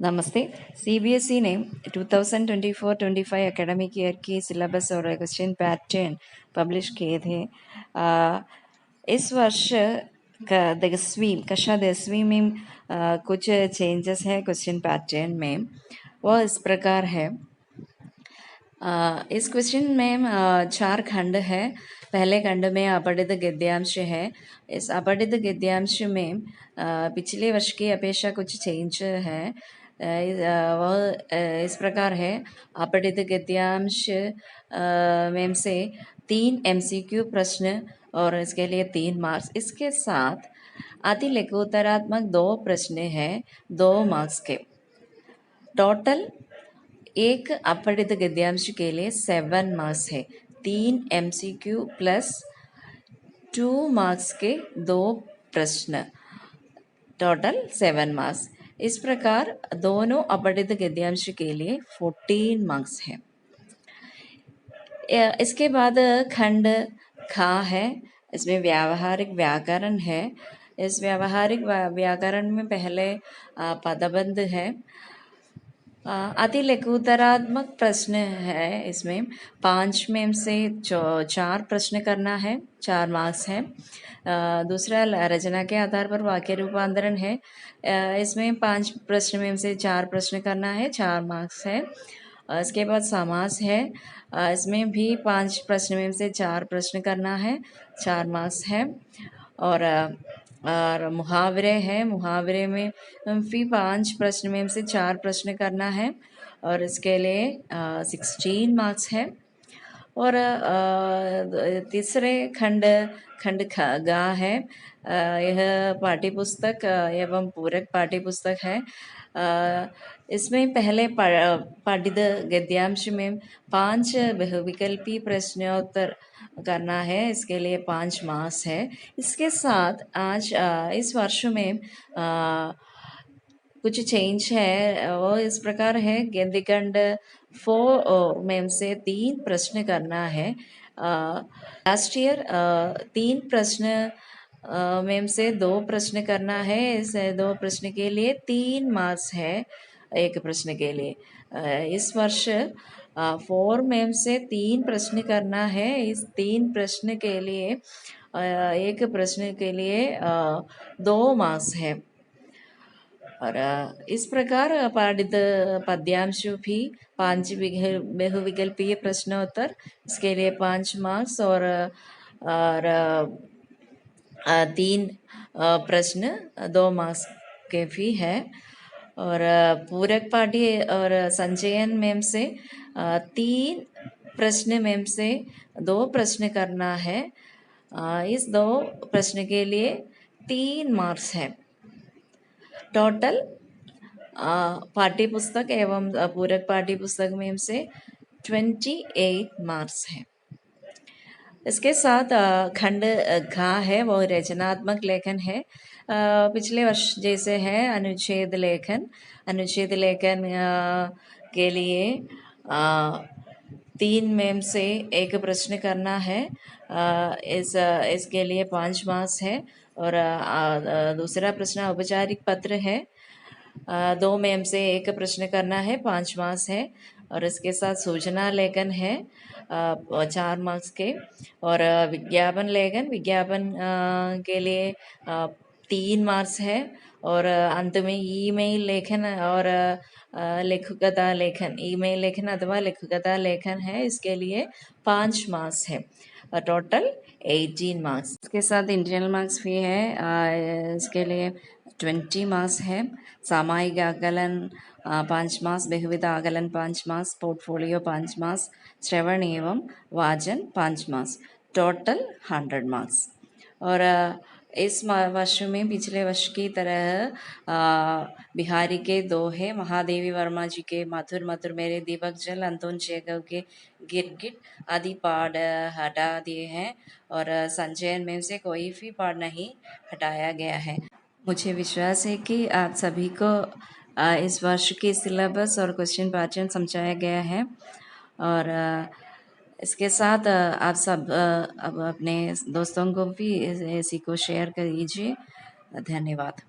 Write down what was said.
नमस्ते। CBSE ने 2024-25 academic year की सिलेबस और क्वेश्चन पैटर्न पब्लिश किए थे। इस वर्ष कक्षा 10वीं में कुछ चेंजेस है क्वेश्चन पैटर्न में। वो इस प्रकार है। इस क्वेश्चन में 4 खंड है। पहले खंड में अपठित गद्यांश है। इस अपठित गद्यांश में पिछले वर्ष की अपेक्षा कुछ चेंज है। वह इस प्रकार है। अपठित गद्यांश में से 3 MCQ प्रश्न और इसके लिए 3 मार्क्स। इसके साथ अति लघुत्तरात्मक 2 प्रश्न हैं 2 मार्क्स के। टोटल एक अपठित गद्यांश के लिए 7 मार्क्स है। 3 MCQ प्लस 2 मार्क्स के 2 प्रश्न, टोटल 7 मार्क्स। इस प्रकार दोनों अपठित गद्यांश के लिए 14 मार्क्स है। इसके बाद खंड खा है। इसमें व्यावहारिक व्याकरण है। इस व्यावहारिक व्याकरण में पहले पदबंध है। अति लघुत्तरात्मक प्रश्न है। इसमें 5 में से 4 प्रश्न करना है, 4 मार्क्स है। दूसरा रचना के आधार पर वाक्य रूपांतरण है। इसमें 5 प्रश्न में से 4 प्रश्न करना है, 4 मार्क्स है। इसके बाद समास है। इसमें भी 5 प्रश्न में से 4 प्रश्न करना है, 4 मार्क्स है। और मुहावरे है। मुहावरे में भी 5 प्रश्न में से 4 प्रश्न करना है और इसके लिए 16 मार्क्स है। और तीसरे खंड गा है। यह पाठ्यपुस्तक एवं पूरक पाठ्यपुस्तक है। इसमें पहले पठित गद्यांश में 5 बहुविकल्पी प्रश्नोत्तर करना है। इसके लिए 5 मार्क्स है। इसके साथ आज इस वर्ष में कुछ चेंज है। वो इस प्रकार है। गद्यखंड 4 में से 3 प्रश्न करना है। लास्ट ईयर 3 प्रश्न में से 2 प्रश्न करना है। इस 2 प्रश्न के लिए 3 मार्क्स है, एक प्रश्न के लिए। इस वर्ष 4 में से 3 प्रश्न करना है। इस 3 प्रश्न के लिए एक प्रश्न के लिए 2 मार्क्स है। और इस प्रकार पठित पद्यांश भी 5 बहुविकल्पीय प्रश्नोत्तर, इसके लिए 5 मार्क्स और 3 प्रश्न 2 मार्क्स के भी है। और पूरक पाठ्य और संचयन में से 3 प्रश्न में से 2 प्रश्न करना है। इस 2 प्रश्न के लिए 3 मार्क्स है। टोटल पाठ्यपुस्तक एवं पूरक पाठ्यपुस्तक में से 28 मार्क्स है। इसके साथ खंड घा है। वो रचनात्मक लेखन है। पिछले वर्ष जैसे है अनुच्छेद लेखन। अनुच्छेद लेखन के लिए 3 में से एक प्रश्न करना है। इसके लिए 5 मार्क्स है। और दूसरा प्रश्न औपचारिक पत्र है। 2 में से एक प्रश्न करना है, 5 मार्क्स है। और इसके साथ सूचना लेखन है 4 मार्क्स के। और विज्ञापन लेखन, विज्ञापन के लिए 3 मार्क्स है। और अंत में ईमेल लेखन और लेखकता लेखन, ईमेल लेखन अथवा लेखकता लेखन है। इसके लिए 5 मार्क्स है। Total 18 marks. इसके साथ इंटरनल मार्क्स भी है। इसके लिए 20 मार्क्स है। सामायिक आकलन 5 मार्क्स, बहुविध आकलन 5 मार्क्स, पोर्टफोलियो 5 मार्क्स, श्रवण एवं वाचन 5 मार्क्स, टोटल 100 मार्क्स। और इस वर्ष में पिछले वर्ष की तरह बिहारी के 2 है। महादेवी वर्मा जी के मधुर मधुर मेरे दीपक जल, अंतोन चेकव के गिरगिट आदि पाठ हटा दिए हैं। और संचयन में से कोई भी पाठ नहीं हटाया गया है। मुझे विश्वास है कि आप सभी को इस वर्ष की सिलेबस और क्वेश्चन पैटर्न समझाया गया है। और इसके साथ आप सब अब अपने दोस्तों को भी इसी को शेयर कीजिए। धन्यवाद।